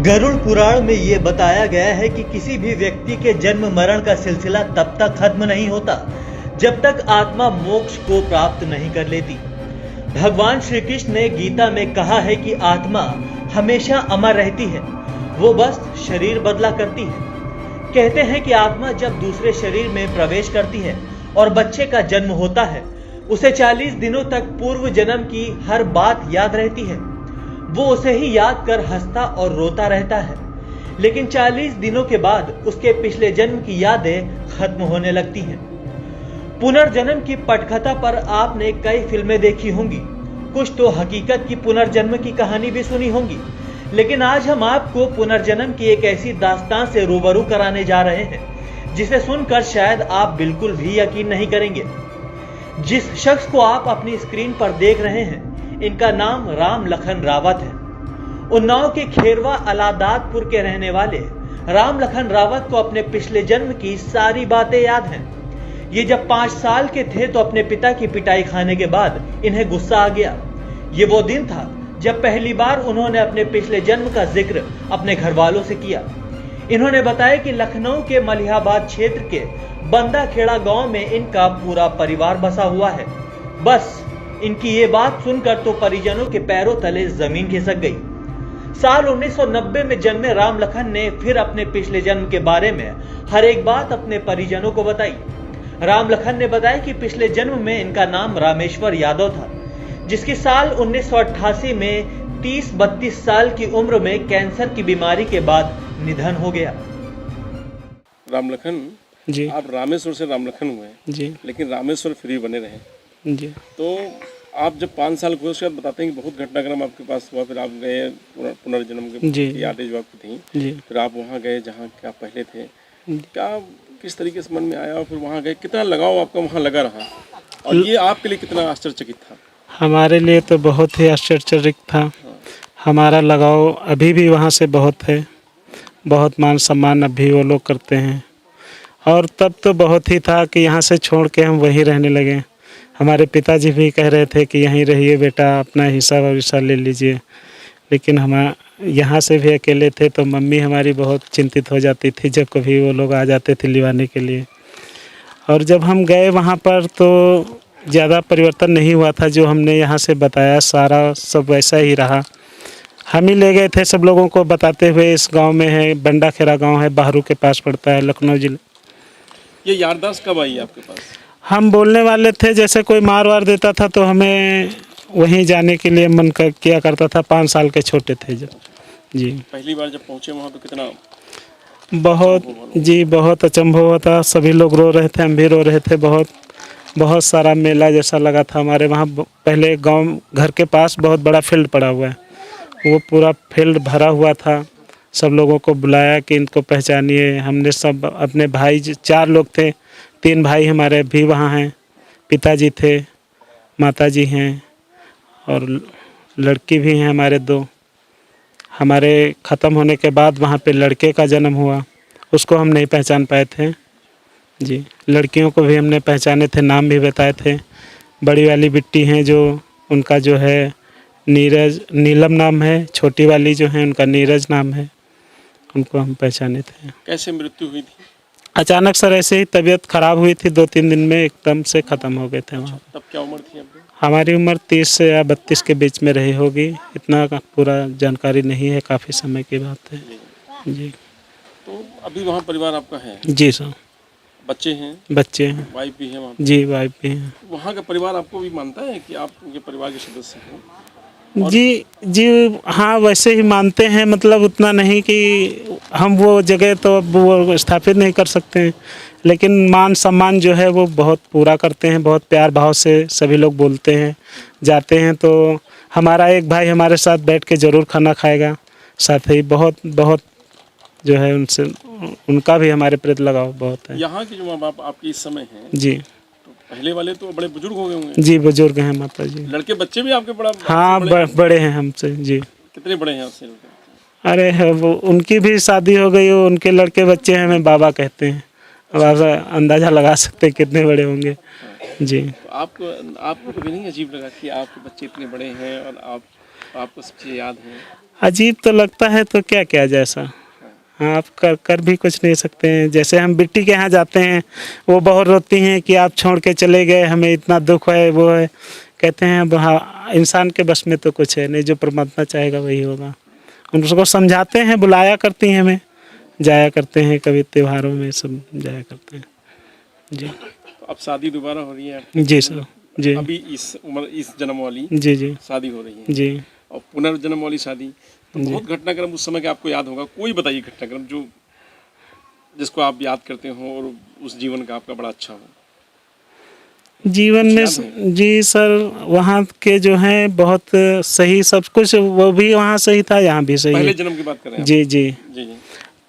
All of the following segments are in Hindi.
गरुड़ पुराण में ये बताया गया है कि किसी भी व्यक्ति के जन्म मरण का सिलसिला तब तक खत्म नहीं होता जब तक आत्मा मोक्ष को प्राप्त नहीं कर लेती। भगवान श्री कृष्ण ने गीता में कहा है कि आत्मा हमेशा अमर रहती है, वो बस शरीर बदला करती है। कहते हैं कि आत्मा जब दूसरे शरीर में प्रवेश करती है और बच्चे का जन्म होता है, उसे 40 दिनों तक पूर्व जन्म की हर बात याद रहती है। वो उसे ही याद कर हंसता और रोता रहता है, लेकिन 40 दिनों के बाद उसके पिछले जन्म की यादें खत्म होने लगती हैं। पुनर्जन्म की पटकथा पर आपने कई फिल्में देखी होंगी, कुछ तो हकीकत की पुनर्जन्म की कहानी भी सुनी होंगी, लेकिन आज हम आपको पुनर्जन्म की एक ऐसी दास्तान से रूबरू कराने जा रहे हैं जिसे सुनकर शायद आप बिल्कुल भी यकीन नहीं करेंगे। जिस शख्स को आप अपनी स्क्रीन पर देख रहे हैं, इनका नाम राम लखन रावत है। उन्नाव के खेरवा अलादातपुर के रहने वाले राम लखन रावत को अपने पिछले जन्म की सारी बातें याद हैं। ये जब 5 साल के थे तो अपने पिता की पिटाई खाने के बाद इन्हें गुस्सा आ गया। ये वो दिन था जब पहली बार उन्होंने अपने पिछले जन्म का जिक्र अपने घर वालों से किया। इन्होंने बताया कि लखनऊ के मलिहाबाद क्षेत्र के बंदा खेड़ा गांव में इनका पूरा परिवार बसा हुआ है। बस इनकी ये बात सुनकर तो परिजनों के पैरों तले जमीन खिसक गई। साल 1990 में जन्मे राम लखन ने फिर अपने पिछले जन्म के बारे में हर एक बात अपने परिजनों को बताई। राम लखन ने बताया कि पिछले जन्म में इनका नाम रामेश्वर यादव था, जिसकी साल 1988 में 30-32 साल की उम्र में कैंसर की बीमारी के बाद निधन हो गया। राम लखन जी, आप रामेश्वर से राम लखन हुए जी, लेकिन रामेश्वर फ्री बने रहे जी। तो आप जब 5 साल हुए उसके बाद बताते हैं कि बहुत घटनाक्रम आपके पास हुआ, फिर आप गए पुनर्जन्म की यादें जो आपकी थी जी। फिर आप वहाँ गए जहाँ क्या पहले थे, क्या किस तरीके से मन में आया और फिर वहाँ गए, कितना लगाव आपका वहाँ लगा रहा और ये आपके लिए कितना आश्चर्यचकित था? हमारे लिए तो बहुत ही आश्चर्यचकित था। हमारा लगाव अभी भी वहाँ से बहुत है, बहुत मान सम्मान अभी वो लोग करते हैं। और तब तो बहुत ही था कि यहाँ से छोड़ के हम वहीं रहने लगे। हमारे पिताजी भी कह रहे थे कि यहीं रहिए बेटा, अपना हिस्सा विस्सा ले लीजिए, लेकिन हम यहाँ से भी अकेले थे तो मम्मी हमारी बहुत चिंतित हो जाती थी जब कभी वो लोग आ जाते थे लिवाने के लिए। और जब हम गए वहाँ पर तो ज़्यादा परिवर्तन नहीं हुआ था, जो हमने यहाँ से बताया सारा सब वैसा ही रहा। हम ही ले गए थे सब लोगों को बताते हुए, इस गांव में है, बंडा खेरा गांव है, बाहरू के पास पड़ता है, लखनऊ जिले। ये याददाश्त कब आई आपके पास? हम बोलने वाले थे, जैसे कोई मार वार देता था तो हमें वहीं जाने के लिए मन किया करता था। 5 साल के छोटे थे जब जी। पहली बार जब पहुँचे वहाँ तो कितना बहुत अचंभव हुआ था। सभी लोग रो रहे थे, हम भी रो रहे थे। बहुत सारा मेला जैसा लगा था हमारे वहाँ। पहले गांव घर के पास बहुत बड़ा फील्ड पड़ा हुआ है, वो पूरा फील्ड भरा हुआ था। सब लोगों को बुलाया कि इनको पहचानिए। हमने सब अपने भाई 4 लोग थे, 3 भाई हमारे भी वहाँ हैं, पिताजी थे, माताजी हैं और लड़की भी हैं हमारे 2। हमारे ख़त्म होने के बाद वहाँ पे लड़के का जन्म हुआ, उसको हम नहीं पहचान पाए थे जी। लड़कियों को भी हमने पहचाने थे, नाम भी बताए थे। बड़ी वाली बिट्टी हैं जो, उनका जो है नीलम नाम है, छोटी वाली जो है उनका नीरज नाम है, उनको हम पहचाने थे। कैसे मृत्यु हुई थी? अचानक सर ऐसे ही तबीयत खराब हुई थी, 2-3 दिन में एकदम से ख़त्म हो गए थे वहाँ। तब क्या उम्र थी आपकी? हमारी उम्र 30 या 32 के बीच में रही होगी, इतना पूरा जानकारी नहीं है, काफ़ी समय की बात है जी। तो अभी वहाँ परिवार आपका है? जी सर। बच्चे हैं? बच्चे हैं। वाइफ भी है वहाँ? जी वाइफ भी हैं। वहाँ का परिवार आपको भी मानता है कि आप उनके परिवार के सदस्य हैं? जी हाँ, वैसे ही मानते हैं, मतलब उतना नहीं कि हम वो जगह तो अब वो स्थापित नहीं कर सकते हैं, लेकिन मान सम्मान जो है वो बहुत पूरा करते हैं। बहुत प्यार भाव से सभी लोग बोलते हैं, जाते हैं तो हमारा एक भाई हमारे साथ बैठ के ज़रूर खाना खाएगा, साथ ही बहुत जो है उनसे, उनका भी हमारे प्रति लगाव बहुत है। यहाँ के जो माँ बाप आपके इस समय हैं जी, पहले वाले तो बड़े बुजुर्ग हो गए होंगे? जी बुजुर्ग हैं माता जी। लड़के बच्चे भी आपके बड़ा? हाँ बड़े हैं हमसे जी। कितने बड़े हैं आपसे? अरे है वो, उनकी भी शादी हो गई, उनके लड़के बच्चे हैं, हमें बाबा कहते हैं। अब आप अंदाज़ा लगा सकते हैं कितने बड़े होंगे जी। तो आपको कभी नहीं अजीब लगा कि आपके बच्चे इतने बड़े हैं और आप आपको सबसे याद है? अजीब तो लगता है, तो क्या किया जाए सर। हाँ, आप कर भी कुछ नहीं सकते हैं। जैसे हम बिट्टी के यहाँ जाते हैं, वो बहुत रोती हैं कि आप छोड़ के चले गए, हमें इतना दुख है, वो है। कहते हैं अब हाँ, इंसान के बस में तो कुछ है नहीं, जो परमात्मा चाहेगा वही होगा। उनको समझाते हैं, बुलाया करती हैं हमें, जाया करते हैं, कभी त्योहारों में सब जाया करते हैं जी। तो अब शादी दोबारा हो रही है आपकी? जी सर जी। अभी इस उम्र, इस जन्म वाली जी जी शादी हो रही है जी और पुनर्जन्म वाली शादी, तो बहुत घटनाक्रम उस समय का आपको याद होगा। कोई बताइए घटनाक्रम जो जिसको आप याद करते हो और उस जीवन का आपका बड़ा अच्छा हो जीवन में। जी सर, वहाँ के जो हैं बहुत सही सब कुछ, वो भी वहाँ सही था, यहाँ भी सही पहले है। जन्म की बात कर रहे हैं जी जी। जी जी।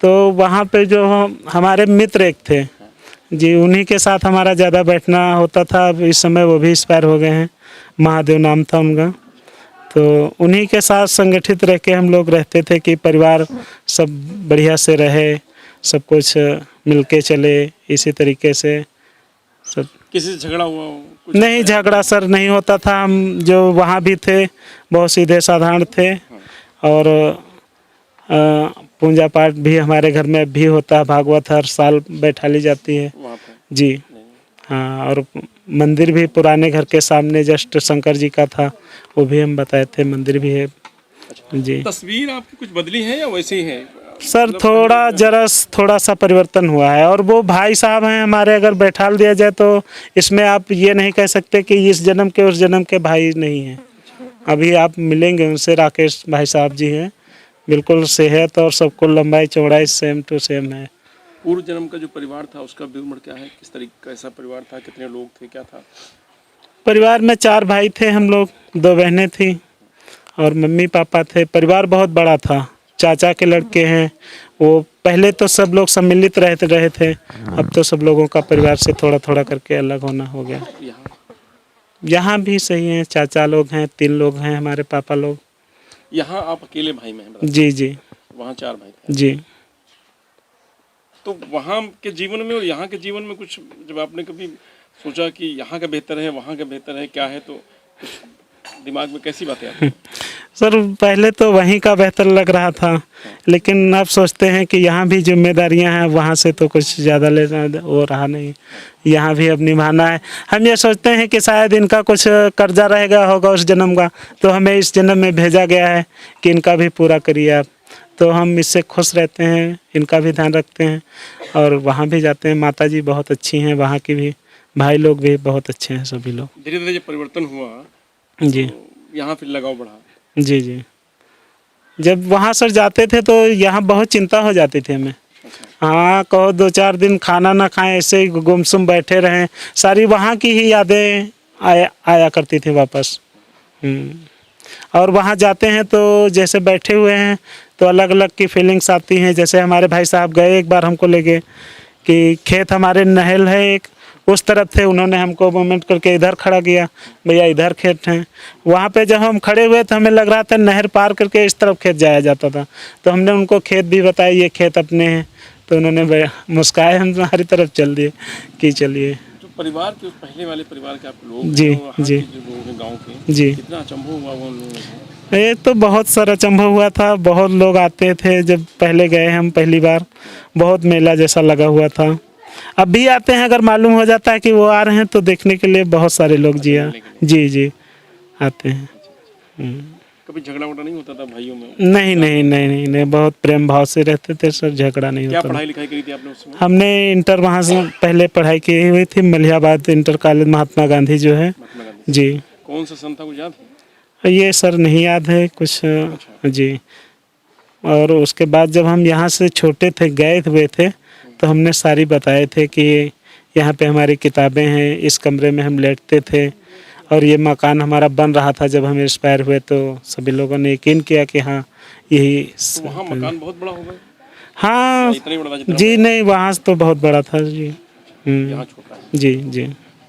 तो वहाँ पे जो हमारे मित्र एक थे जी, उन्हीं के साथ हमारा ज़्यादा बैठना होता था। अब इस समय वो भी एक्सपायर हो गए हैं, महादेव नाम था उनका। तो उन्हीं के साथ संगठित रह के हम लोग रहते थे कि परिवार सब बढ़िया से रहे, सब कुछ मिल के चले, इसी तरीके से सब। किसी से झगड़ा हुआ हो? कुछ नहीं, झगड़ा सर नहीं होता था। हम जो वहाँ भी थे बहुत सीधे साधारण थे, और पूजा पाठ भी हमारे घर में भी होता है, भागवत हर साल बैठा ली जाती है वहाँ पे? जी। हाँ, और मंदिर भी पुराने घर के सामने जस्ट शंकर जी का था, वो भी हम बताए थे, मंदिर भी है जी। तस्वीर आपकी कुछ बदली है या वैसे ही है सर? थोड़ा सा परिवर्तन हुआ है, और वो भाई साहब हैं हमारे, अगर बैठा दिया जाए तो इसमें आप ये नहीं कह सकते कि इस जन्म के उस जन्म के भाई नहीं हैं। अभी आप मिलेंगे उनसे, राकेश भाई साहब जी हैं, बिल्कुल सेहत और सबको लंबाई चौड़ाई सेम टू सेम है। पूर्व जन्म का जो परिवार था उसका विवरण क्या है? किस तरीके का ऐसा परिवार था? कितने लोग थे? क्या था? परिवार में 4 भाई थे हम लोग, 2 बहनें थी और मम्मी पापा थे। परिवार बहुत बड़ा था, चाचा के लड़के हैं वो। पहले तो सब लोग सम्मिलित रहते रहे थे, अब तो सब लोगों का परिवार से थोड़ा थोड़ा करके अलग होना हो गया। यहाँ भी सही है, चाचा लोग हैं, 3 लोग हैं हमारे पापा लोग। यहाँ आप अकेले भाई में हैं? जी जी। वहाँ 4 भाई थे जी। तो वहाँ के जीवन में और यहाँ के जीवन में कुछ, जब आपने कभी सोचा कि यहाँ का बेहतर है, वहाँ का बेहतर है, क्या है, तो कुछ दिमाग में कैसी बातें आती हैं? सर पहले तो वहीं का बेहतर लग रहा था, लेकिन अब सोचते हैं कि यहाँ भी जिम्मेदारियाँ हैं, वहाँ से तो कुछ ज़्यादा लेना वो रहा नहीं, यहाँ भी अब निभाना है। हम ये सोचते हैं कि शायद इनका कुछ कर्जा रहेगा होगा उस जन्म का, तो हमें इस जन्म में भेजा गया है कि इनका भी पूरा करिए आप। तो हम इससे खुश रहते हैं, इनका भी ध्यान रखते हैं और वहाँ भी जाते हैं। माता जी बहुत अच्छी हैं वहाँ की भी, भाई लोग भी बहुत अच्छे हैं, सभी लोग। धीरे धीरे जब परिवर्तन हुआ जी, तो यहाँ फिर लगाव बढ़ा? जी जी। जब वहाँ सर जाते थे तो यहाँ बहुत चिंता हो जाती थी हमें। हाँ, कहो 2-4 दिन खाना ना खाएं, ऐसे ही गुमसुम बैठे रहें, सारी वहाँ की ही यादें आया करती थी वापस। और वहाँ जाते हैं तो जैसे बैठे हुए हैं तो अलग अलग की फीलिंग्स आती हैं। जैसे हमारे भाई साहब गए, एक बार हमको ले गए कि खेत हमारे नहल है एक, उस तरफ थे, उन्होंने हमको मूवमेंट करके इधर खड़ा किया, भैया इधर खेत हैं। वहाँ पे जब हम खड़े हुए तो हमें लग रहा था नहर पार करके इस तरफ खेत जाया जाता था, तो हमने उनको खेत भी बताया, ये खेत अपने हैं, तो उन्होंने मुस्काए, हम हमारी तरफ चल दिए कि चलिए। जो परिवार के, पहले वाले परिवार के आप लोग जी जी गाँव के, जी, कितना अचंभव हुआ वो लोगों को? ये तो बहुत सारा अचंभव हुआ था। बहुत लोग आते थे, जब पहले गए हम पहली बार, बहुत मेला जैसा लगा हुआ था। अब भी आते हैं, अगर मालूम हो जाता है कि वो आ रहे हैं तो देखने के लिए बहुत सारे लोग जी जी आते हैं। कभी झगड़ा वगड़ा नहीं होता था भाइयों में? नहीं नहीं नहीं नहीं नहीं, बहुत प्रेम भाव से रहते थे सर, झगड़ा नहीं होता। क्या पढ़ाई लिखाई करी थी आपने उसमें? हमने इंटर वहाँ से पहले पढ़ाई की हुई थी, मलिहाबाद इंटर कॉलेज, महात्मा गांधी जो है जी। कौन सा सन था कुछ याद है? ये सर नहीं याद है कुछ जी। और उसके बाद जब हम यहाँ से छोटे थे, गए हुए थे, तो हमने सारी बताए थे कि यहाँ पे हमारी किताबें हैं, इस कमरे में हम लेटते थे, और ये मकान हमारा बन रहा था जब हम एक्सपायर हुए, तो सभी लोगों ने यकीन किया कि हाँ यही। तो वहाँ मकान बहुत बड़ा होगा? हाँ इतना ही बड़ा जी, नहीं वहाँ तो बहुत बड़ा था जी। यहाँ छोटा है जी जी।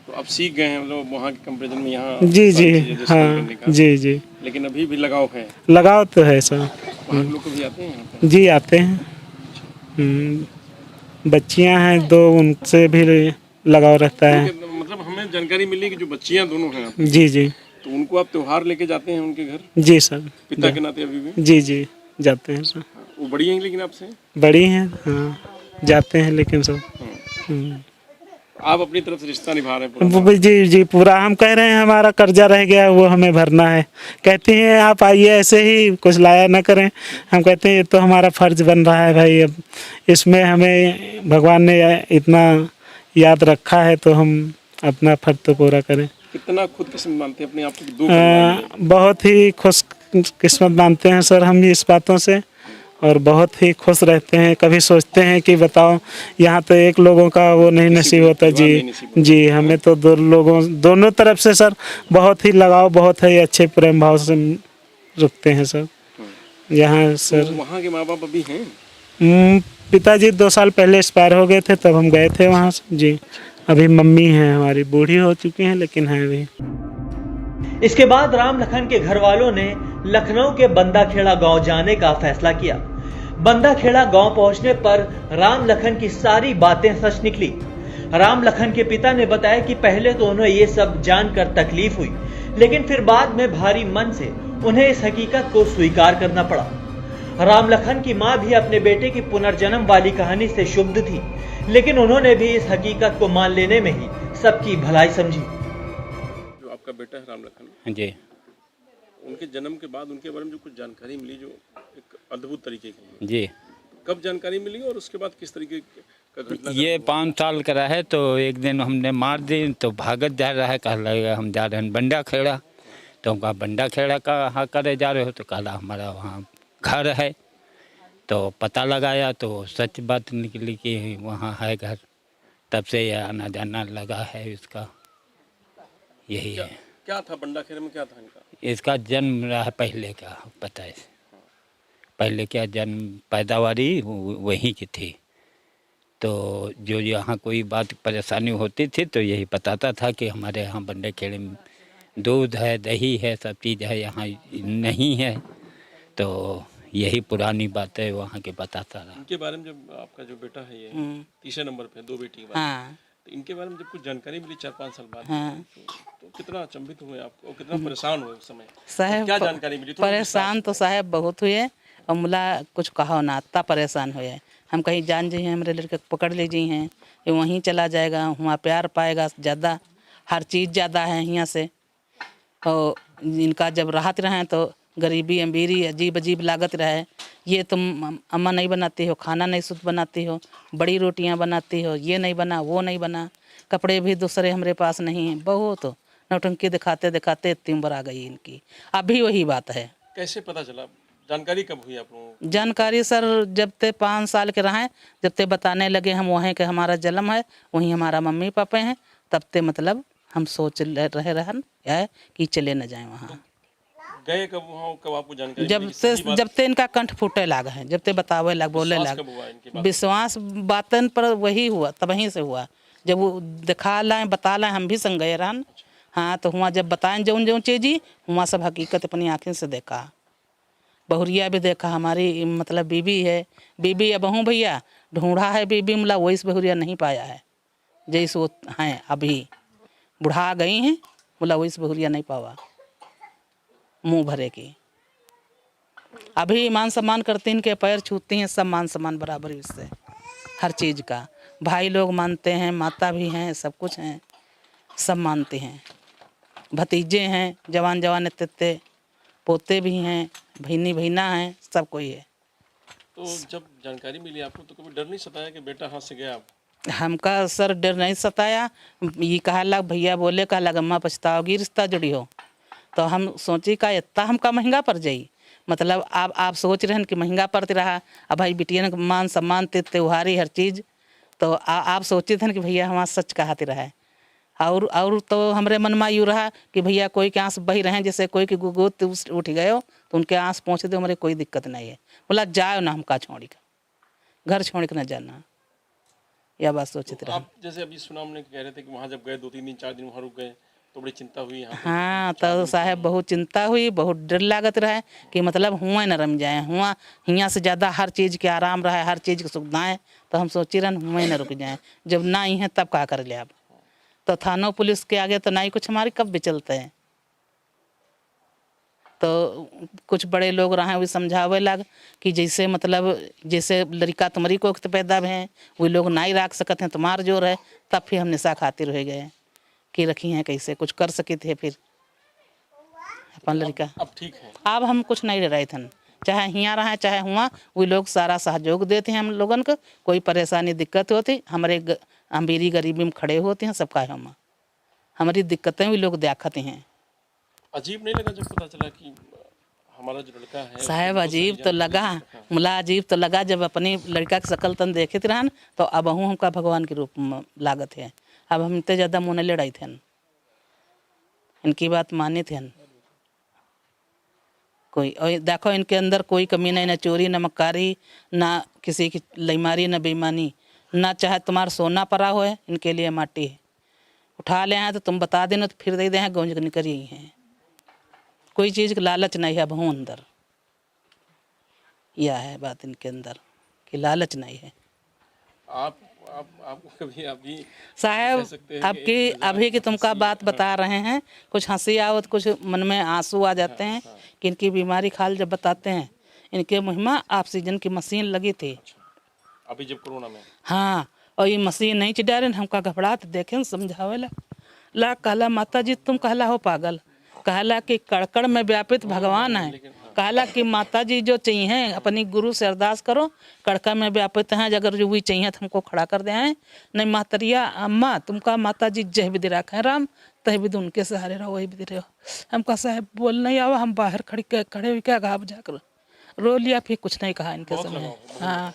तो अब सीख गए हैं मतलब वहाँ के कंपेरिजन में यहाँ? जी जी हाँ जी जी। लेकिन अभी भी लगाव है? लगाव तो है सर। वहाँ लोग भी आते हैं यहाँ पे? जी आते हैं। बच्चियाँ हैं 2, उनसे भी लगाव रहता है। मतलब हमें जानकारी मिली कि जो बच्चियाँ दोनों हैं जी जी, तो उनको आप त्योहार लेके जाते हैं उनके घर जी सर। पिता के नाते अभी भी? जी जी जाते हैं सर। वो बड़ी हैं लेकिन आपसे? बड़ी हैं हाँ, जाते हैं लेकिन सब। आप अपनी तरफ से रिश्ता निभा रहे हैं पूरा? जी जी पूरा। हम कह रहे हैं हमारा कर्जा रह गया वो हमें भरना है। कहती हैं आप आइए ऐसे ही कुछ लाया ना करें। हम कहते हैं ये तो हमारा फर्ज बन रहा है भाई, अब इसमें हमें भगवान ने इतना याद रखा है तो हम अपना फर्ज तो पूरा करें। कितना खुद किस्मत मानते हैं अपने आप को? दो बहुत ही खुश किस्मत मानते हैं सर हम भी इस बातों से, और बहुत ही खुश रहते हैं। कभी सोचते हैं कि बताओ यहाँ तो एक लोगों का वो नहीं नसीब होता। जी जी हमें तो दोनों तरफ से सर बहुत ही लगाव, बहुत ही अच्छे प्रेम भाव से रखते हैं सर यहाँ सर। तो वहाँ के माँ बाप अभी हैं? पिताजी 2 साल पहले एक्सपायर हो गए थे, तब हम गए थे वहाँ से। जी अभी मम्मी हैं हमारी, बूढ़ी हो चुकी हैं लेकिन हैं अभी। इसके बाद राम लखन के घर वालों ने लखनऊ के बंदाखेड़ा गांव जाने का फैसला किया। बंदाखेड़ा गांव पहुंचने पर राम लखन की सारी बातें सच निकली। राम लखन के पिता ने बताया कि पहले तो उन्हें ये सब जानकर तकलीफ हुई, लेकिन फिर बाद में भारी मन से उन्हें इस हकीकत को स्वीकार करना पड़ा। राम लखन की मां भी अपने बेटे की पुनर्जन्म वाली कहानी से क्षुब्ध थी, लेकिन उन्होंने भी इस हकीकत को मान लेने में ही सबकी भलाई समझी। जो आपका बेटा है राम लखन जी, उनके जन्म के बाद उनके बारे में जो कुछ जानकारी मिली जो एक अद्भुत तरीके की, जी कब जानकारी मिली और उसके बाद किस तरीके का घटना? ये 5 साल का है तो एक दिन हमने मार दी तो भागत जा रहा है, कह लगा हम जा रहे हैं बंडा खेड़ा। तो हम कहा बंडा खेड़ा का हाँ करे जा रहे हो? तो कहा हमारा वहाँ घर है। तो पता लगाया तो सच बात निकली कि वहाँ है घर। तब से यह आना जाना लगा है इसका, यही है। क्या था बंडा खेड़ा में, क्या था इनका? इसका जन्म रहा है पहले का, पता है पहले क्या जन्म पैदावारी वहीं की थी। तो जो यहाँ कोई बात परेशानी होती थी तो यही बताता था कि हमारे यहाँ बंडे खेड़े में दूध है, दही है, सब चीज़ है, यहाँ नहीं है। तो यही पुरानी बातें वहाँ के बताता रहा। इनके बारे में जब आपका जो बेटा है ये तीसरे नंबर पे, 2 बेटी के बाद, तो इनके बारे में जब कुछ जानकारी मिली 4-5 साल बाद, तो कितना अचंभित हुए आप और कितना परेशान हुए उस समय? साहब क्या जानकारी मिली? परेशान तो साहब बहुत हुए और मुला कुछ कहो ना, इतना परेशान हुए। हम कहीं जान जाइए हमारे लड़के पकड़ ले जाइए हैं, ये वहीं चला जाएगा, वहाँ प्यार पाएगा ज़्यादा, हर चीज़ ज़्यादा है यहाँ से। और इनका जब राहत रहे तो गरीबी अमीरी अजीब अजीब लागत रहे। ये तुम अम्मा नहीं बनाती हो, खाना नहीं शुद्ध बनाती हो, बड़ी रोटियां बनाती हो, ये नहीं बना वो नहीं बना, कपड़े भी दूसरे हमारे पास नहीं हैं। बहुत नौटंकी दिखाते दिखाते इतनी उम्र आ गई इनकी। अभी वही बात है। कैसे पता चला? जानकारी कब हुई आप लोगों को? जानकारी सर जब ते 5 साल के रहे, जब ते बताने लगे हम वहीं के हमारा जन्म है, वहीं हमारा मम्मी पापा हैं, तब ते मतलब हम सोच रहे रहन है कि चले न जाएं वहाँ। गए कब वहाँ, कब आपको जानकारी जब ते इनका कंठ फूटे लागा है, जब ते बतावे लाग बोले लाग, विश्वास बातन पर वही हुआ, तब वहीं से हुआ। जब वो दिखा लाए बता लाए, हम भी संग गए रहन। हाँ तो हुआ जब बताएं जो जो चीज़ी हुआ सब हकीकत अपनी आँखें से देखा। बहुरिया भी देखा, हमारी मतलब बीबी है, बीबी या बहू भैया ढूंढा है बीबी, मतलब वही से बहुरिया नहीं पाया है जैसे वो हैं अभी बुढ़ा गई हैं, बोला वही से बहुरिया नहीं पावा मुंह भरे की। अभी मान सम्मान करती इनके पैर छूती हैं, सब मान सम्मान बराबर इससे हर चीज़ का। भाई लोग मानते हैं, माता भी हैं, सब कुछ हैं, सब मानते हैं। भतीजे हैं जवान जवान इतने, पोते भी हैं, भैनी भैना हैं, सब कोई है। तो जब जानकारी मिली आपको तो कभी डर नहीं सताया कि बेटा हाथ से गया? आप हमका सर डर नहीं सताया। ये कहा लग भैया बोले कहा लग अम्मा पछताओगी रिश्ता जुड़ी हो, तो हम सोची का इतना हमका महंगा पड़ जाई। मतलब आप सोच रहे हैं कि महंगा पड़ते रहा। अब भाई बिटिया मान सम्मान त्योहारी हर चीज़, तो आप सोचे थे कि भैया हमारा सच कहते रहा है। और तो हमारे मन में यूँ रहा कि भैया कोई के आँस बही रहे, जैसे कोई की गोद उठ गए हो तो उनके आँस पहुँच दो, हमारे कोई दिक्कत नहीं है। बोला जाओ ना, हमका छोड़ का घर छोड़ के ना जाना, यह बात सोचते रहे। आप जैसे अभी सुना हमने कह रहे थे कि वहाँ जब गए 2-3 दिन 4 दिन वहाँ रुक गए तो बड़ी चिंता हुई यहाँ? हाँ तो साहब बहुत चिंता हुई, बहुत डर लागत रहे कि मतलब हुआ न रम जाए, हुआ यहाँ से ज़्यादा हर चीज़ के आराम रहे, हर चीज़ की सुविधाएं, तो हम सोची रहन हुआ न रुक जाए। जब ना ही है तब क्या कर ले आप, तो थानों पुलिस के आगे तो ना ही कुछ हमारे कब भी चलते हैं। तो कुछ बड़े लोग रहे वो समझावे लग कि जैसे मतलब जैसे लड़का तुम्हारी को पैदा हैं वो लोग नहीं रख सकते हैं, तुम्हार जोर है। तब फिर हम निशा खातिर हो गए कि रखी हैं कैसे कुछ कर सके थे फिर अपन लड़का। अब ठीक है, अब हम कुछ नहीं रहे थे, चाहे यहाँ रहे चाहे हुआ वो लोग सारा सहयोग देते हैं हम लोगन को। कोई परेशानी दिक्कत होती हमारे अमीरी गरीबी में खड़े होते हैं सबका हम हमारी दिक्कतें भी लोग देखते हैं। अजीब नहीं लगा जब पता चला कि हमारा जो लड़का है? साहब अजीब तो लगा, मुला अजीब तो लगा जब अपनी लड़का की शकल तन देखे रहन तो अब हमका भगवान के रूप में लागत है। अब हम इतने ज़्यादा मुँह लड़ाई थे, इनकी बात माने थे कोई। और देखो इनके अंदर कोई कमी नहीं, ना चोरी ना मक्कारी ना किसी की लईमारी ना बेईमानी, ना चाहे तुम्हारा सोना पड़ा हो है इनके लिए माटी है। उठा ले हैं तो तुम बता देना तो फिर दे दे हैं गौंज निकल ही हैं। कोई चीज़ का लालच नहीं है अब हूँ अंदर, यह है बात इनके अंदर कि लालच नहीं है। आपको कभी अभी साहब आपकी अभी की तुमका बात बता रहे हैं, कुछ हंसी आवत कुछ मन में आंसू आ जाते हैं कि इनकी बीमारी खाल जब बताते हैं। इनके मुँह में ऑक्सीजन की मशीन लगी थी अभी जब कोरोना में। हाँ, और ये मशीन नहीं चिडारे हमका घबराहट देखे समझावे ला कहला माता जी तुम कहला हो पागल, कहला कि कड़कड़ में व्यापित भगवान है, कहला कि माता जी जो चाहिए अपनी गुरु से अरदास करो, कड़कड़ में व्यापित हैं, अगर जो भी चाहिए तो हमको खड़ा कर दे हैं। नहीं मातरिया अम्मा तुमका माता जी जय विधि रखें राम तह विधि उनके सहारे रहो वही विधि रहो। हमका साहब बोल नहीं आवा, हम बाहर खड़े हुए क्या घाव जाकर रो लिया, फिर कुछ नहीं कहा इनके समय। हाँ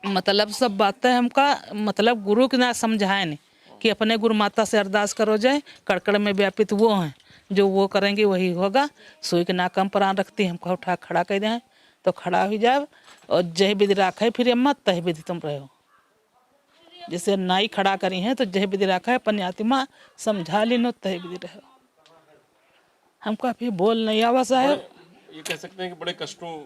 मतलब सब बातें हमका मतलब गुरु के ना समझाए नहीं कि अपने गुरु माता से अरदास करो जाए, कड़कड़ में व्यापित वो हैं जो वो करेंगे वही होगा। सुई के नाकम पर आन रखती हमको उठा खड़ा कर दें तो खड़ा हो जाए और जय विधि राखे फिर अम्मा तह विधि तुम रहो। जैसे नाई खड़ा करी हैं तो जय विधि राखा है अपन आत्मा समझा ली नो तह विधि रहो। हमका फिर बोल नहीं आवा साहब। ये कह सकते हैं कि बड़े कष्टों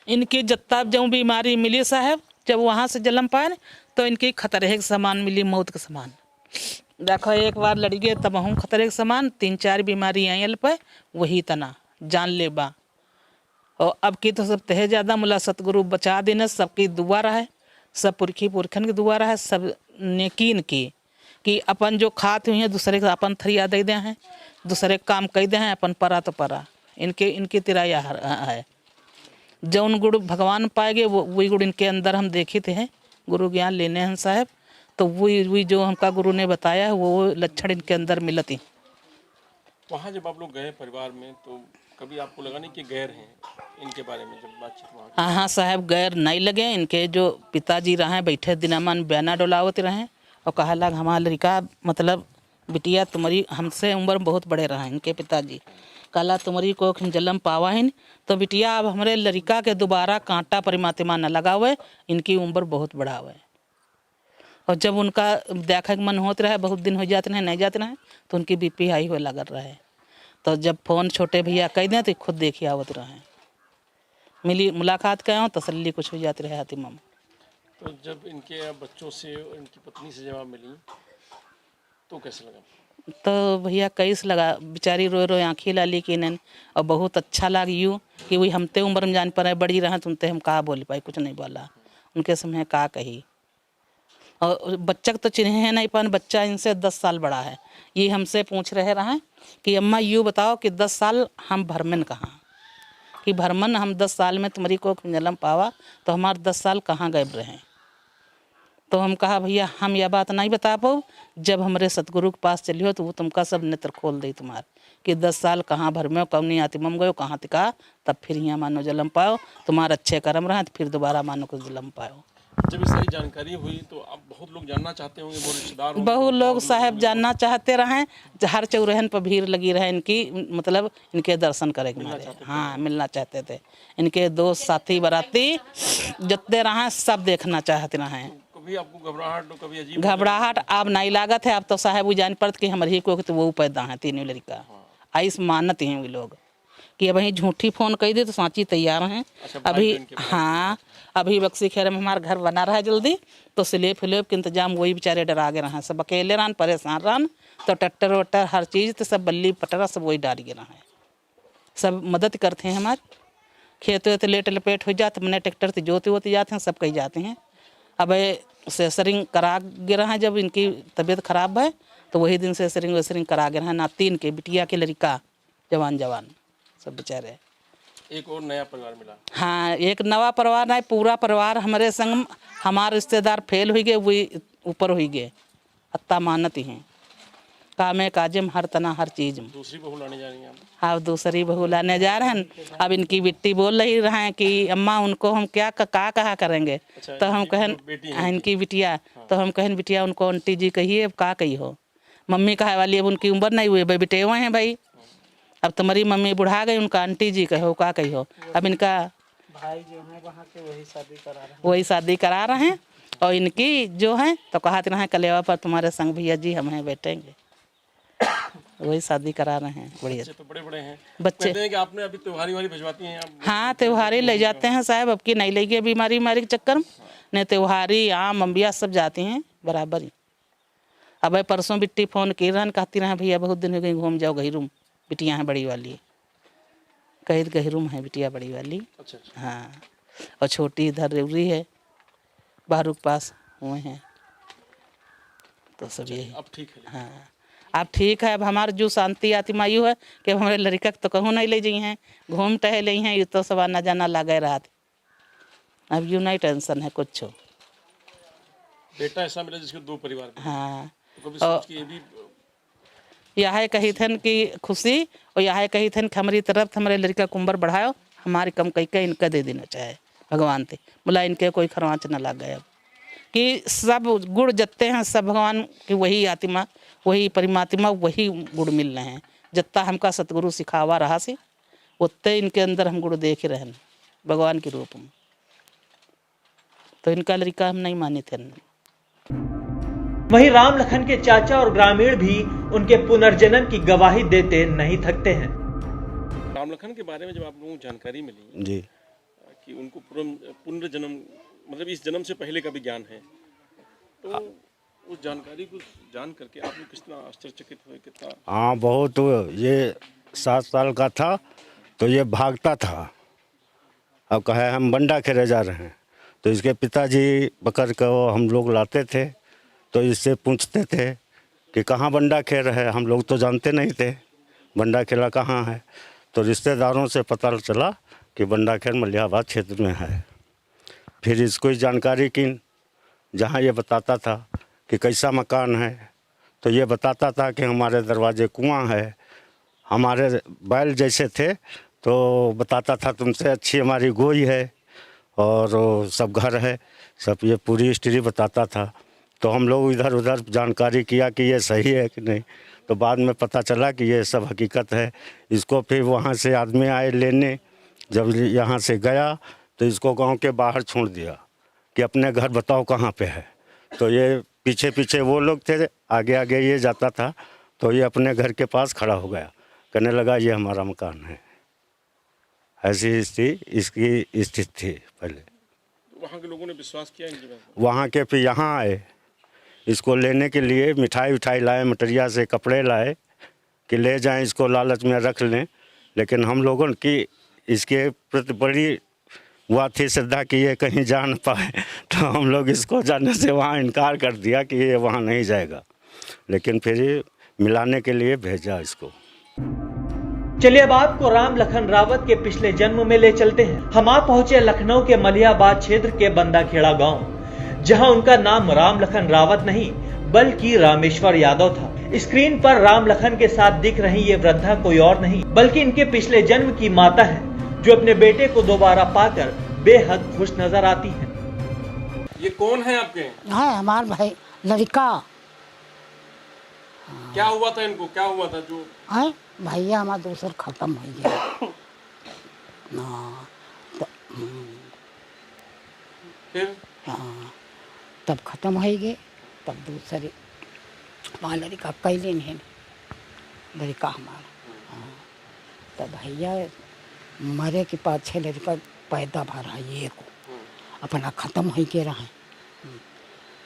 इनकी जत्ता जो बीमारी मिली साहब जब वहाँ से जन्म पाए तो इनकी खतरे के समान मिली, मौत के समान। देखो एक बार लड़ी गए तब हूँ खतरे के समान, 3-4 बीमारी आई पे वही तना जान ले बा। और अब की तो सब तहे ज़्यादा मुला सतगुरु बचा देना, सबकी दुआ रहा, सब पुरखी पुरखन की दुआ रहा, सब नेकीन की कि अपन जो खाते हुए हैं दूसरे का अपन थरिया दे दे हैं, दूसरे काम कह दे हैं, अपन परा तो परा। इनकी तिराया है जौन गुड़ भगवान पाएंगे वो वही गुड़ इनके अंदर हम देखे थे हैं गुरु ज्ञान लेने हैं साहब। तो वही जो हमका गुरु ने बताया है वो लक्षण इनके अंदर मिलती। वहाँ जब आप लोग गए परिवार में तो कभी आपको लगा नहीं कि गैर हैं इनके बारे में जब बातचीत वहाँ? हाँ साहब गैर नहीं लगे। इनके जो पिताजी रहे बैठे दिनामान बयाना डोलावत रहे और कहा लग हमारा लड़का मतलब बिटिया तुम्हारी हमसे उम्र बहुत बड़े रहे। इनके पिताजी कहला तुम्हारी को जन्म पावा है तो बिटिया अब हमारे लड़का के दोबारा कांटा परिमात्मा न लगावे, इनकी उम्र बहुत बड़ा हुआ है। और जब उनका देखा मन होते रहे बहुत दिन हो जाते रहे नहीं जाते रहे तो उनकी बीपी हाई हो लग रहा है। तो जब फ़ोन छोटे भैया कह दें तो खुद देखिए आवत रहे, मिली मुलाकात के आओ तसल्ली कुछ हो जाती रहे हाथी मम। तो जब इनके बच्चों से इनकी पत्नी से जवाब मिली तो कैसे लगा? तो भैया कैसे लगा, बेचारी रो रो आँखी लाली कि नहीं। और बहुत अच्छा लग यूँ कि वही हमते उम्र में जान पर बड़ी रहा तुमते हम कहा बोल पाई, कुछ नहीं बोला उनके समय का कही। और बच्चा तो चिन्हे नहीं पान, बच्चा इनसे 10 साल बड़ा है। ये हमसे पूछ रहे हैं कि अम्मा यूँ बताओ कि 10 साल हम भरमन कहाँ, कि भरमन हम 10 साल में तुम्हारी को जन्म पावा तो हमारे 10 साल कहाँ गए रहे। तो हम कहा भैया हम यह बात नहीं बता पाओ, जब हमारे सतगुरु के पास चलियो तो वो तुमका सब नेत्र खोल दे तुम्हारे कि 10 साल कहाँ भर में कब नहीं आती मम गयो कहाँ तिका, तब फिर यहाँ मानो जन्म पाओ, तुम्हारे अच्छे कर्म रहे तो फिर दोबारा मानो को जन्म पाओ। जब ये सारी जानकारी हुई तो अब बहुत लोग जानना चाहते होंगे, बहुत रिश्तेदार बहुत लोग साहब जानना चाहते रहे, हर चौराहन पर भीड़ लगी रहे इनकी मतलब इनके दर्शन करे के मारे। हाँ मिलना चाहते थे, इनके दोस्त साथी बराती जितने रहे सब देखना चाहते रहे। कभी आपको घबराहट कभी अजीब घबराहट अब नहीं लागत है, अब तो साहब वो जान पड़त कि हमारे ही को तो वो पैदा है 3 लड़का आइस मानत हैं वो लोग कि अब वही झूठी फ़ोन कह दे तो सांची तैयार हैं अभी। हाँ अभी बक्सी खेर में हमारा घर बना रहा है जल्दी, तो स्लेब फ्लेब के इंतजाम वही बेचारे डरा गए रहे, सब अकेले रहन परेशान रहन, तो ट्रैक्टर वट्टर हर चीज़ तो सब बल्ली पटरा सब वही डाल गए रहे, सब मदद करते हैं हमारे। खेत वेत लेट लपेट हो जाते, मैंने ट्रैक्टर से जोते वोते जाते हैं, सब कहीं जाते हैं। अब सेसरिंग करा गिरा है, जब इनकी तबीयत खराब है तो वही दिन सेसरिंग वेसरिंग करा गिरा है, नाती इनके बिटिया के लड़का जवान सब बेचारे। एक और नया परिवार मिला। हाँ, एक नवा परिवार नहीं, पूरा परिवार हमारे संग, हमारे रिश्तेदार फेल हो गए, वही ऊपर हो गए, अत्ता मानत हैं कामे काजे में हर तना हर चीज़ में। दूसरी बहू लाने जा रही हैं आप? हाँ, दूसरी बहू लाने जा रहे हैं। अब इनकी बिट्टी बोल रही रहे हैं कि अम्मा उनको हम क्या कहा करेंगे। अच्छा, तो हम कहें इनकी बिटिया, तो हम कहें बिटिया उनको आंटी जी कहिए, अब का कही हो, मम्मी कहे वाली, अब उनकी उम्र नहीं हुई भाई, बेटे हुए हैं भाई, अब तुम्हारी मम्मी बुढ़ा गई, उनका आंटी जी कहो का कही हो। अब इनका भाई जो है वहाँ के वही शादी करा रहे हैं, और इनकी जो है तो कहते रहे कलेवा पर तुम्हारे संग भैया जी हम हैं बैठेंगे, वही शादी करा रहे हैं। बढ़िया तो बड़े हैं बच्चे। कहते हैं कि आपने अभी त्योहारी वारी भिजवाती हैं आप? हाँ, त्योहारी ले जाते हैं साहब, अब की नहीं ले गई बीमारी के चक्कर में, नहीं त्योहारी आम अम्बिया सब जाती हैं बराबर ही। अब परसों बिट्टी फोन की रहन, कहती रहे भैया बहुत दिन हो गई, घूम जाओ गहिरूम, बिटियाँ हैं बड़ी वाली, कैद गहिरूम है बिटिया बड़ी वाली। अच्छा। हाँ, और छोटी इधर रेवरी है, बाहरू के पास हुए हैं, तो सब यही। अब ठीक है? हाँ, अब ठीक है। अब हमारे जो शांति आत्मा यू है कि हमारे लड़का तो कहूँ नहीं ले जाई हैं, घूम टहले हैं, ये तो सब आना जाना लगे रहा थे, अब यूँ नहीं टेंशन है कुछ। बेटा ऐसा मिला जिसके दो परिवार में। हाँ, तो कभी सोच के ये भी यह कही थन कि खुशी, और यह कही थन कि हमारी तरफ हमारे लड़का कुंबर बढ़ाओ, हमारी कम कही के इनका दे देना चाहे भगवान थे, बोला इनके कोई खरवाच न लग गया, कि सब गुड़ जत्ते हैं सब भगवान की, वही आत्मा वही परमात्मा वही गुड़ मिल रहे हैं, जितना हमका सतगुरु सिखावा रहा से उतने इनके अंदर हम गुड़ देख रहे हैं भगवान के रूप में, तो इनका लड़का हम नहीं माने थे। वहीं राम लखन के चाचा और ग्रामीण भी उनके पुनर्जन्म की गवाही देते नहीं थकते हैं। राम लखन के बारे में जब आप लोगों को जानकारी मिली जी कि उनको पुनर्जन्म मतलब इस जन्म से पहले का भी ज्ञान है, तो उस जानकारी को जान करके आप लोग कितना आश्चर्यचकित हुए? कितना? हाँ बहुत। ये 7 साल का था तो ये भागता था, अब कहे हम बंडा खेरे जा रहे हैं, तो इसके पिताजी पकड़ कर हम लोग लाते थे, तो इससे पूछते थे कि कहाँ बंडा खेर है, हम लोग तो जानते नहीं थे बंडा खेला कहाँ है, तो रिश्तेदारों से पता चला कि बंडा खेर मलिहाबाद क्षेत्र में है। फिर इसको जानकारी की, जहाँ ये बताता था कि कैसा मकान है, तो ये बताता था कि हमारे दरवाजे कुआं है, हमारे बैल जैसे थे, तो बताता था तुमसे अच्छी हमारी गोई है और सब घर है, सब ये पूरी हिस्ट्री बताता था। तो हम लोग इधर उधर जानकारी किया कि ये सही है कि नहीं, तो बाद में पता चला कि ये सब हकीकत है। इसको फिर वहाँ से आदमी आए लेने, जब यहाँ से गया तो इसको गांव के बाहर छोड़ दिया कि अपने घर बताओ कहाँ पे है, तो ये पीछे पीछे वो लोग थे, आगे आगे ये जाता था, तो ये अपने घर के पास खड़ा हो गया, कहने लगा ये हमारा मकान है। ऐसी स्थिति इसकी स्थिति थी पहले। वहाँ के लोगों ने विश्वास किया इनकी बात? वहाँ के फिर यहाँ आए इसको लेने के लिए, मिठाई उठाई लाए, मटरिया से कपड़े लाए कि ले जाएं, इसको लालच में रख लें, लेकिन हम लोगों की इसके प्रति बड़ी हुआ थी श्रद्धा कि ये कहीं जा न पाए, तो हम लोग इसको जाने से वहाँ इनकार कर दिया कि ये वहाँ नहीं जाएगा, लेकिन फिर मिलाने के लिए भेजा इसको। चलिए अब आपको राम लखन रावत के पिछले जन्म में ले चलते हैं। हम आप पहुंचे लखनऊ के मलिहाबाद क्षेत्र के बंदाखेड़ा गांव, जहां उनका नाम राम लखन रावत नहीं बल्कि रामेश्वर यादव था। स्क्रीन पर राम लखन के साथ दिख रही ये वृद्धा कोई और नहीं बल्कि इनके पिछले जन्म की माता है, जो अपने बेटे को दोबारा पाकर बेहद खुश नजर आती है। ये कौन है आपके? हाँ, हमारा भाई लड़का। क्या हुआ था इनको, क्या हुआ था जो? है भैया हमारा दूसर खत्म हो गया। हाँ, फिर हाँ, तब खत्म हो गए, तब दूसरे हमारा लड़का कैले नहीं लड़का हमारा। हाँ, तब भैया मरे के पाछे लड़का पैदा भरा ये को, अपना ख़त्म हो के रहे।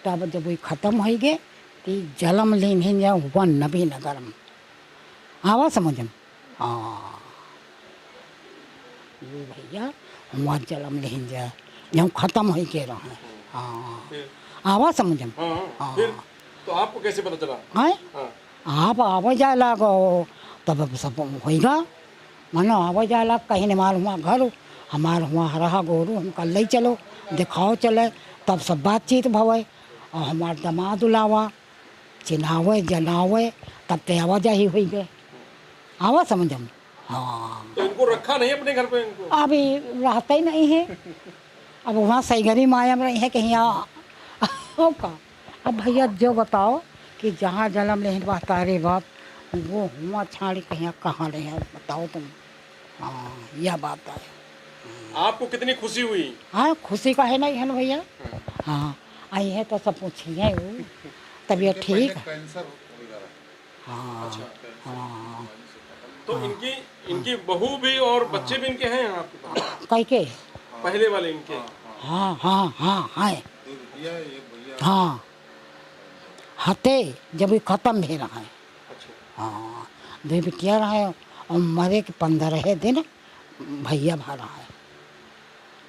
तब जब वो ख़त्म हो गए तो जलम लेने जा हुआ नबी नगर में आवा समझ में। हाँ ये भैया हुआ जलम लेने जा जब ख़त्म हो के रहे। हाँ आवा समझ में। हाँ फिर तो आपको कैसे पता चला? हैं आप आवा जा लागो तब सब होगा मानो आवा जा लाग कहीं ने मार हुआ घर हमार हुआ रहा गोरू हम कल ले चलो दिखाओ चले तब सब बातचीत भवे और हमार दामाद उलावा चिन्हावे जनावे तब ते आवाजाही हुई गए आवा समझ में। हाँ तो इनको रखा नहीं अपने घर पे? इनको अभी रहता ही नहीं है। अब वहाँ सैगरी माया में रही है कहीं का। अब भैया जो बताओ कि जहाँ जन्म लेने बा तारे बाप वो हुआ छाड़ी कहीं कहाँ रहे हैं बताओ तुम। हाँ यह बात है। आपको कितनी खुशी हुई? हाँ खुशी का है नहीं है ना भैया। हाँ आई है तो सब पूछिए वो तबीयत ठीक है। हाँ हाँ तो इनकी बहू भी और बच्चे भी इनके हैं आपके पास? कई के पहले वाले इनके? हाँ हाँ हाँ है हाँ हते जब ये ख़त्म भी रहा है। हाँ दो बिटिया रहे और मरे के 15 दिन भैया भरा है।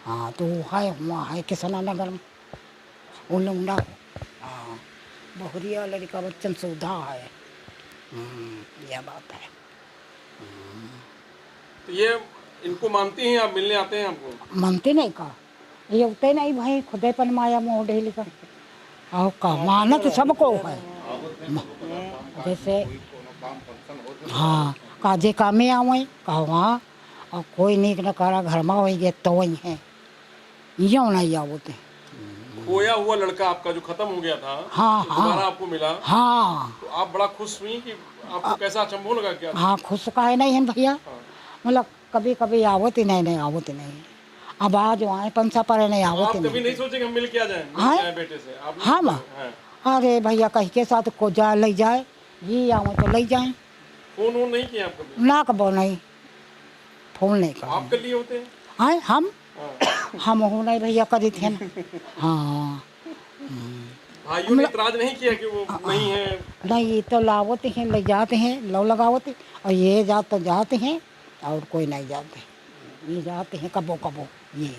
हाँ तो वो है वहाँ है किसना नगर में वो लौंडा। हाँ बहुरिया लड़का बच्चन सुधा है। यह बात है। तो ये इनको मानती हैं आप? मिलने आते हैं आपको? मानते नहीं का ये उतने नहीं भाई खुदे पन माया मोह ढेली का और का मानत सबको है। जैसे हाँ काजे कामे आवे का वहाँ और कोई नीक न करा घर में वही गए तो वही है यो नहीं आवते। खोया हुआ लड़का आपका जो खत्म हो गया था हाँ तो दोबारा आपको मिला? हाँ तो आप बड़ा खुश हुई कि आपको कैसा अचंभो लगा क्या? हाँ खुश का है नहीं है भैया मतलब कभी कभी आवत ही नहीं आवत ही नहीं। अब आज वहाँ पंसा पर नहीं आवत आप ही कभी नहीं। नहीं सोचे कि हम मिल के आ जाएं? मिल हाँ? के आएं बेटे से? आप हाँ माँ अरे भैया कहीं के साथ को जा ले जाए ये आऊँ तो ले जाए। फोन वोन नहीं किया आप कभी? ना कबो नहीं फोन नहीं कर। आप कर लिए होते हैं? हाँ हाँ। हम हो नहीं भैया करी थे ना। हाँ भाइयों ने इतराज नहीं किया कि वो नहीं है? नहीं ये तो लावते हैं ले जाते हैं लो लगावते और ये जा तो जाते हैं और कोई नहीं जाते ये जाते हैं कबो कबो ये।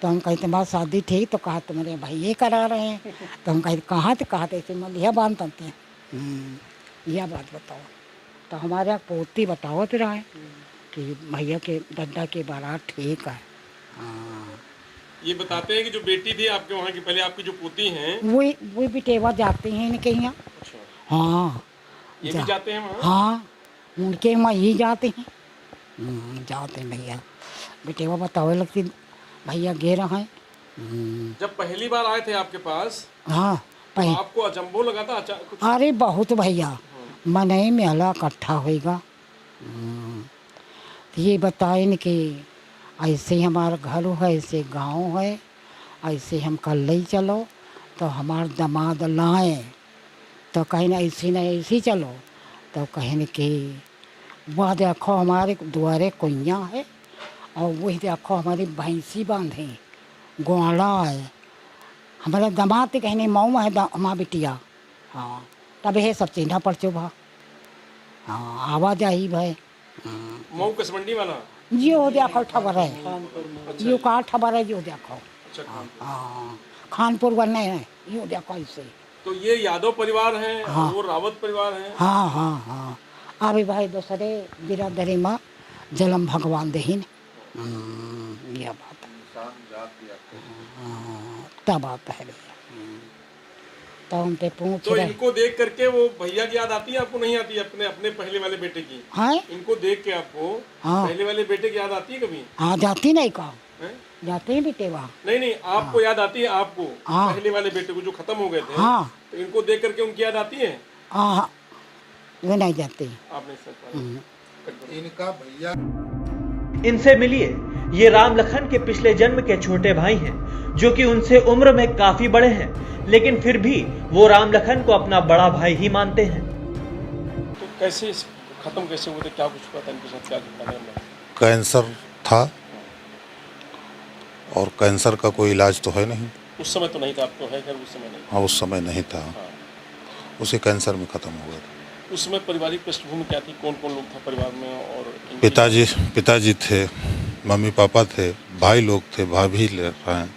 तो हम कहते बात शादी थी तो कहा तुम्हारे भाई ये करा रहे हैं तो हम कहते कहाँ थे कहा थे मलिया बांध तंते हैं। यह बात बताओ तो हमारे पोती बताओ तो रहा है कि भैया के दद्दा के बारात ठीक है। हाँ ये बताते हैं कि जो बेटी थी आपके वहाँ की पहले आपकी जो पोती हैं वही बिटेवा जाते हैं इनके यहाँ। हाँ ये भी जाते हैं वहाँ? हाँ उनके वहाँ ही जाते हैं। जाते हैं भैया बेटेवा बतावे लगती भैया गे रहा है। जब पहली बार आए थे आपके पास हाँ तो आपको अचंभो लगा था? कुछ अरे बहुत भैया मने मेला इकट्ठा होएगा। ये बताए न कि ऐसे हमारा घर है ऐसे गांव है ऐसे हम कल ले चलो तो हमार दामाद लाए तो कहीं ना ऐसी चलो तो कहीं न कि वह देखो हमारे द्वारे कुइयाँ है और वही देखो हमारी भैंसी बांधे ग्वाला है हमारे दामाद कहने मऊ है माँ बिटिया। हाँ तब ये सब चिन्हा पड़ चुभा। हाँ आवाज आई भाई मऊ कसमंडी वाला यो देखो ठबर है यो का ठबर है यो देखो। हाँ खानपुर बने हैं यो देखो ऐसे। तो ये यादव परिवार है? हाँ। वो रावत परिवार है? हाँ हाँ हाँ अभी भाई दूसरे बिरादरी में जलम भगवान देहीन। यह बात है। तब बात है तो हम पे पूछ तो इनको देख करके वो भैया की याद आती है आपको? नहीं आती है अपने पहले वाले बेटे की? हाँ इनको देख के आपको पहले वाले बेटे की याद आती है कभी? हाँ जाती नहीं का जाते हैं बेटे वहाँ। नहीं आपको याद आती है? आपको पहले वाले बेटे को जो खत्म हो गए थे तो इनको देख करके उनकी याद आती है? हाँ वो नहीं जाते। आप नहीं इनका भैया इनसे मिलिए ये राम लखन के पिछले जन्म के छोटे भाई हैं जो कि उनसे उम्र में काफी बड़े हैं लेकिन फिर भी वो राम लखन को अपना बड़ा भाई ही मानते हैं। तो कैसे खत्म कैसे हुए थे? क्या कुछ हुआ था इनके साथ? क्या घटना? कैंसर था और कैंसर का कोई इलाज तो है नहीं। उस समय तो नहीं था, अब तो है, खैर उस समय नहीं। हाँ, उस समय नहीं था। उसी कैंसर में ख़त्म हो गया था। उस समय पारिवारिक पृष्ठभूमि क्या थी, कौन कौन लोग था परिवार में? और पिताजी थे, मम्मी पापा थे, भाई लोग थे, भाभी हैं,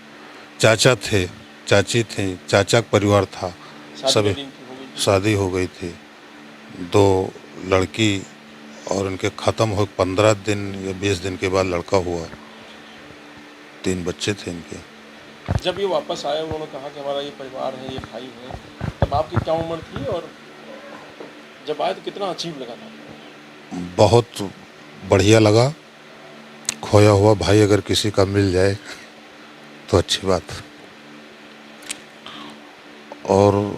चाचा थे, चाची थी, चाचा का परिवार था, सभी शादी हो गई थी। 2 लड़की और इनके ख़त्म हो 15 दिन या 20 दिन के बाद लड़का हुआ। 3 बच्चे थे इनके। जब ये वापस आए, उन्होंने कहा कि हमारा ये परिवार है, ये भाई है, तब आपकी क्या उम्र थी और जब आए तो कितना अजीब लगा था? बहुत बढ़िया लगा। खोया हुआ भाई अगर किसी का मिल जाए तो अच्छी बात। और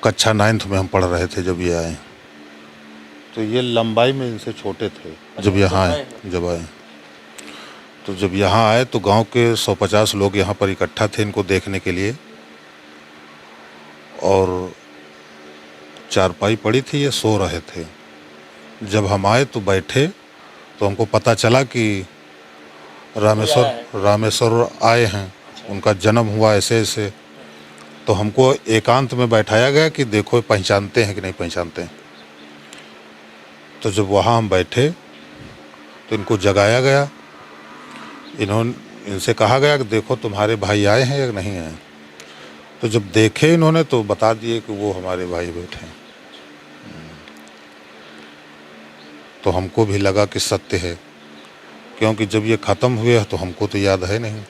कक्षा 9th में हम पढ़ रहे थे जब ये आए, तो ये लंबाई में इनसे छोटे थे जब यहाँ आए। तो जब यहाँ आए तो गांव के 150 लोग यहाँ पर इकट्ठा थे इनको देखने के लिए, और चारपाई पड़ी थी, ये सो रहे थे। जब हम आए तो बैठे तो हमको पता चला कि रामेश्वर आए हैं, उनका जन्म हुआ ऐसे ऐसे। तो हमको एकांत में बैठाया गया कि देखो पहचानते हैं कि नहीं पहचानते हैं। तो जब वहाँ हम बैठे तो इनको जगाया गया, इनसे कहा गया कि देखो तुम्हारे भाई आए हैं या नहीं आए। तो जब देखे इन्होंने तो बता दिए कि वो हमारे भाई बैठे हैं। तो हमको भी लगा कि सत्य है, क्योंकि जब ये ख़त्म हुए तो हमको तो याद है नहीं।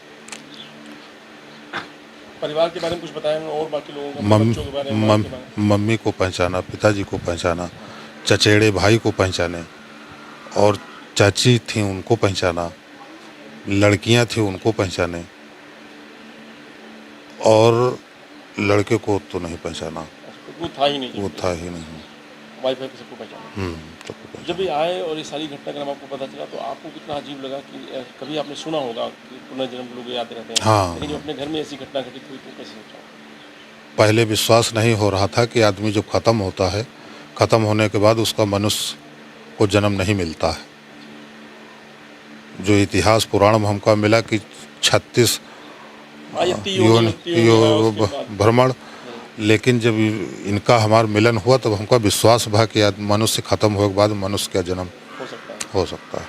परिवार के बारे में कुछ बताएं और बाकी लोगों को, बच्चों के बारे में? मम्मी को पहचाना, पिताजी को पहचाना, चचेड़े भाई को पहचाने, और चाची थी उनको पहचाना, लड़कियां थी उनको पहचाने, और लड़के को तो नहीं पहचाना। वो था ही नहीं। वाइफ सबको पहचाना। जब ये आए और ये सारी घटनाक्रम आपको पता चला तो आपको कितना अजीब लगा? कि कभी आपने सुना होगा कि पुनर्जन्म लोग याद रहते हैं। हाँ। लेकिन जब अपने घर में ऐसी घटना घटित हुई तो कैसे सोचा? पहले विश्वास नहीं हो रहा था कि आदमी जब ख़त्म होता है, ख़त्म होने के बाद उसका मनुष्य को जन्म नहीं मिलता है। जो इतिहास पुराण में हमको मिला कि 36 भ्रमण, लेकिन जब इनका हमारा मिलन हुआ तब हमको विश्वास भा कि मनुष्य ख़त्म होने के बाद मनुष्य का जन्म हो सकता है।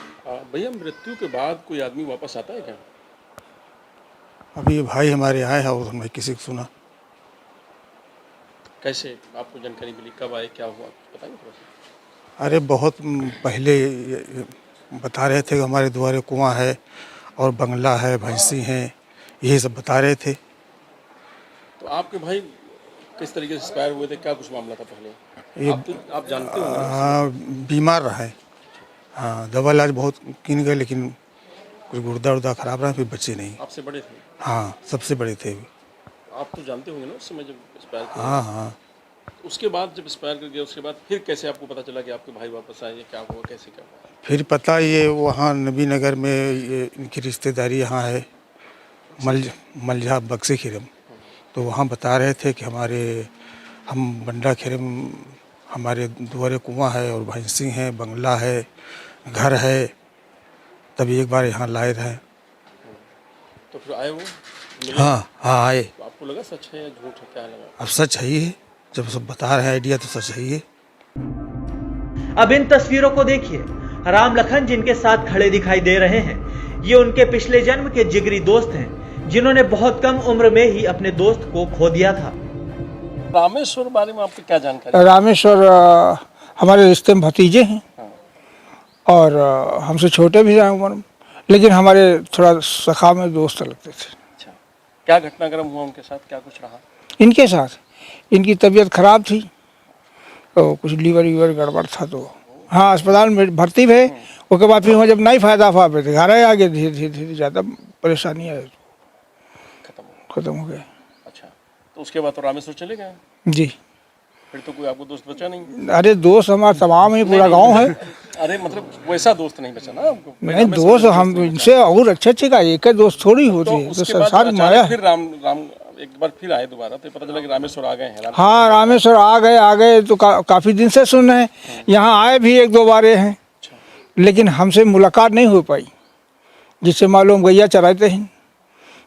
भैया, मृत्यु के बाद कोई आदमी वापस आता है क्या? अभी ये भाई हमारे आए हैं और हमने किसी को सुना। कैसे आपको जानकारी मिली, कब आए, क्या हुआ, बताइए थोड़ा सा। अरे बहुत पहले बता रहे थे कि हमारे द्वारे कुआं है और बंगला है, भैंसी हैं, यही सब बता रहे थे। तो आपके भाई किस तरीके से एक्सपायर हुए थे, क्या कुछ मामला था पहले? आप जानते हो? हाँ, बीमार रहे। हाँ, दवा इलाज बहुत किन गए, लेकिन कुछ गुर्दा उर्दा खराब रहा, फिर बचे नहीं। आपसे बड़े थे? हाँ, सबसे बड़े थे। आप तो जानते होंगे ना उस समय जब एक्सपायर किया? हाँ। उसके बाद जब एक्सपायर कर गया, उसके बाद फिर कैसे आपको पता चला कि आपके भाई वापस आए? क्या हुआ, कैसे क्या हुआ? फिर पता ये वहाँ नबी नगर में ये इनकी रिश्तेदारी यहाँ है, मलझा बक्सी खिरम। तो वहाँ बता रहे थे कि हम बंडा खिरम, हमारे द्वारे कुआं है और भैंसी हैं, बंगला है, घर है। तभी एक बार यहाँ लाए रहे। तो फिर आए वो? हाँ आए। तो आपको लगा सच है या झूठ है, क्या लगा? अब सच है ही है, जब सब बता रहे हैं आइडिया तो सच है ही है। अब इन तस्वीरों को देखिए। राम लखन जिनके साथ खड़े दिखाई दे रहे हैं, ये उनके पिछले जन्म के जिगरी दोस्त हैं, जिन्होंने बहुत कम उम्र में ही अपने दोस्त को खो दिया था। रामेश्वर बारे में आपको क्या जानकारी? रामेश्वर हमारे रिश्ते में भतीजे हैं। और हमसे छोटे भी हैं उम्र में, लेकिन हमारे थोड़ा सखा में दोस्त लगते थे। अच्छा, क्या घटनाक्रम हुआ उनके साथ, क्या कुछ रहा? इनके साथ इनकी तबीयत खराब थी, तो कुछ लीवर गड़बड़ था, तो हाँ अस्पताल में भर्ती हुए। उसके बाद फिर जब नहीं फायदा हुआ फिर घर आए, आगे धीरे धीरे ज़्यादा परेशानी आई, खत्म हो गया। अच्छा, तो उसके बाद तो रामेश्वर चले गए? जी। फिर तो कोई आपको दोस्त बचा नहीं? अरे दोस्त हमारा तमाम ही पूरा गांव है। अरे मतलब वैसा दोस्त नहीं बचा ना आपको? नहीं, दोस्त हम इनसे और अच्छे का एक दोस्त थोड़ी होते हैं, तो संसार माया। फिर राम एक बार फिर आए दोबारा, तो पता चला कि रामेश्वर आ गए हैं। हाँ, रामेश्वर आ गए तो काफ़ी दिन से सुन रहे हैं। यहाँ आए भी 1-2 बार हैं, लेकिन हमसे मुलाकात नहीं हो पाई, जिससे मालूम गैया चराते हैं।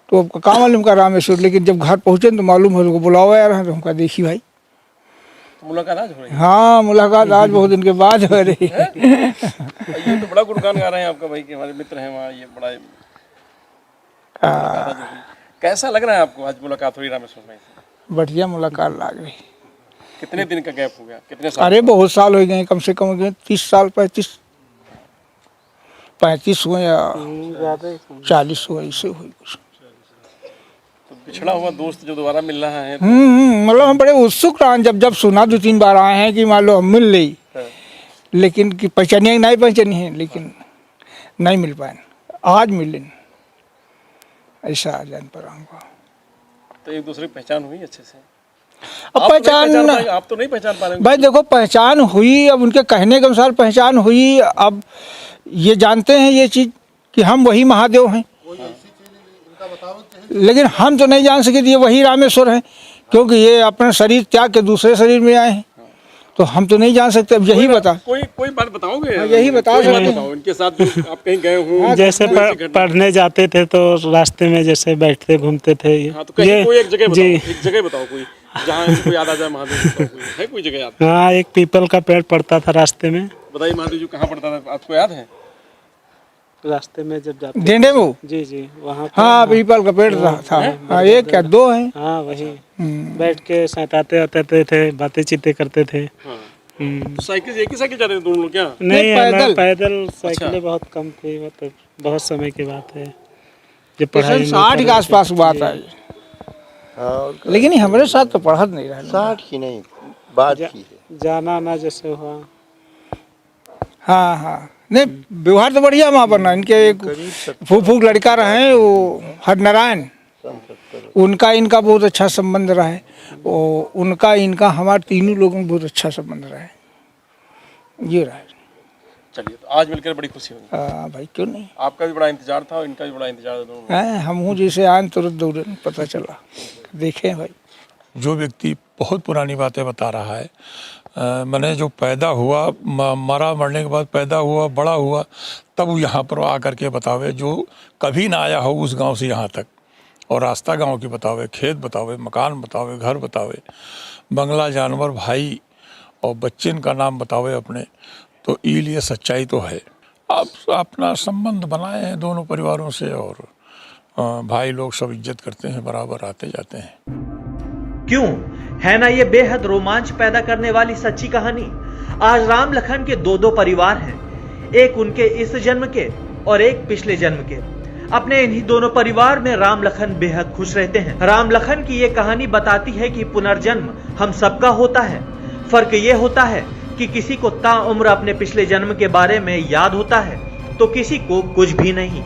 तो कहाँ मालूम का रामेश्वर, लेकिन जब घर पहुँचे तो मालूम हो, उनको बुलावा यार, तो हमका देखी भाई। तो मुलाकात आज हो रही है? हाँ, मुलाकात आज बहुत दिन के बाद हो रही है। ये तो बड़ा गुणगान गा रहे हैं आपका भाई कि हमारे मित्र हैं वहाँ, ये बड़ा मुलाकात आज हो रही। कैसा लग रहा है आपको आज मुलाकात हुई रामेश्वर भाई से? बढ़िया मुलाकात लग रही। कितने दिन का गैप हो गया, कितने साल? अरे बहुत साल हो गए, कम से कम हो गए 30 साल, 35 हुए या 40 हुए, इससे हुई कुछ। तो बिछड़ा हुआ दोस्त जो दोबारा मिल रहा है, मतलब हम बड़े उत्सुक रहे जब सुना 2-3 बार आए हैं कि मान लो हम मिल ली, लेकिन कि पहचानिए नहीं पहचानी है, लेकिन नहीं मिल पाए, आज मिले ऐसा आ जान पर हमको। तो एक दूसरे की पहचान हुई अच्छे से? अब पहचान आप तो नहीं पहचान पा रहे भाई, देखो पहचान हुई, अब उनके कहने के अनुसार पहचान हुई। अब ये जानते हैं ये चीज़ कि हम वही महादेव हैं, लेकिन हम तो नहीं जान सके ये वही रामेश्वर हैं, क्योंकि ये अपना शरीर त्याग के दूसरे शरीर में आए हैं, तो हम तो नहीं जान सकते। अब यही बता, कोई बात बताओगे? यही बता सकते हैं। इनके साथ आप कहीं गए हो? जैसे पढ़ने जाते थे तो रास्ते में जैसे बैठते घूमते थे। हाँ, तो कहीं कोई एक जगह बताओ, एक जगह बताओ कोई जहाँ इनको याद आ जाए महादेव, है कोई जगह याद? हाँ, एक पीपल का पेड़ पड़ता था रास्ते में। बताइए महादेव जी कहाँ पड़ता था, आपको याद है? रास्ते में जब जाते डेंडे में, जी वहाँ। हाँ, पीपल का पेड़ था। हाँ, एक क्या 2 हैं। हाँ, वही बैठ के सताते आते थे, बातें चीतें करते थे। तो साइकिल, एक ही साइकिल जाते थे दोनों लोग क्या? नहीं, पैदल साइकिलें बहुत कम थी, मतलब बहुत समय की बात है जब पढ़ाई 60 के आसपास बात आई। लेकिन हमारे साथ तो पढ़त नहीं रहा। 60 की नहीं बात की है, जाना ना जैसे हुआ। हाँ, नहीं व्यवहार तो बढ़िया वहाँ पर ना। इनके एक फूफू लड़का रहे, वो हरनारायण, उनका इनका बहुत अच्छा संबंध रहा है। उनका इनका हमारे तीनों लोगों में बहुत अच्छा संबंध रहा है, ये रहा है। चलिए, तो आज मिलकर बड़ी खुशी हुई। हाँ भाई, क्यों नहीं। आपका भी बड़ा इंतजार था और इनका भी बड़ा इंतजार था दोनों। हम हूँ जैसे आए तुरंत दौड़े, पता चला, देखें भाई। जो व्यक्ति बहुत पुरानी बातें बता रहा है, मैंने जो पैदा हुआ, मरने के बाद पैदा हुआ, बड़ा हुआ, तब वो यहाँ पर आकर के बतावे, जो कभी ना आया हो उस गांव से यहाँ तक, और रास्ता गांव की बतावे, खेत बतावे, मकान बतावे, घर बतावे, बंगला, जानवर, भाई और बच्चे का नाम बतावे अपने। तो ये सच्चाई तो है। आप अपना संबंध बनाए हैं दोनों परिवारों से, और भाई लोग सब इज्जत करते हैं, बराबर आते जाते हैं। क्यों है ना ये बेहद रोमांच पैदा करने वाली सच्ची कहानी। आज राम लखन के 2 परिवार हैं, एक उनके इस जन्म के और एक पिछले जन्म के। अपने इन्हीं दोनों परिवार में राम लखन बेहद खुश रहते हैं। राम लखन की ये कहानी बताती है कि पुनर्जन्म हम सबका होता है। फर्क ये होता है कि किसी को ताउम्र अपने पिछले जन्म के बारे में याद होता है तो किसी को कुछ भी नहीं।